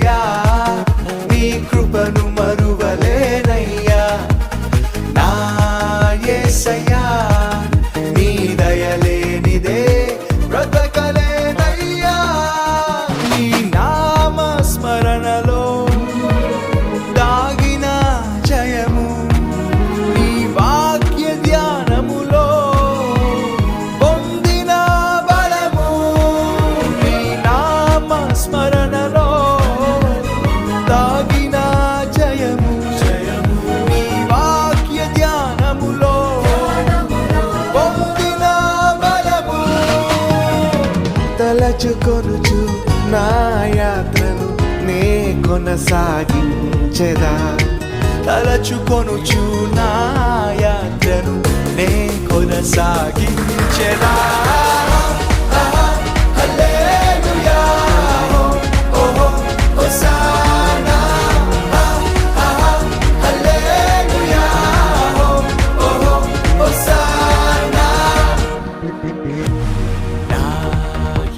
యేసయ్యా నీ కృపను మరువలేనయ్యా నా యేసయ్యా నీ దయలేనిదే బ్రతకలేనయ్యా నీ నామ స్మరణలో దాగిన జయము నీ వాక్య ధ్యానములో పొందిన బలము నీ నామ స్మరణలో దాగిన జయము నీ వాక్య ధ్యానములో పొందిన బలము తలచుకొనుచు నా యాత్రను నే కొనసాగించెదా తలచుకొనుచు నా యాత్రను నే కొనసాగి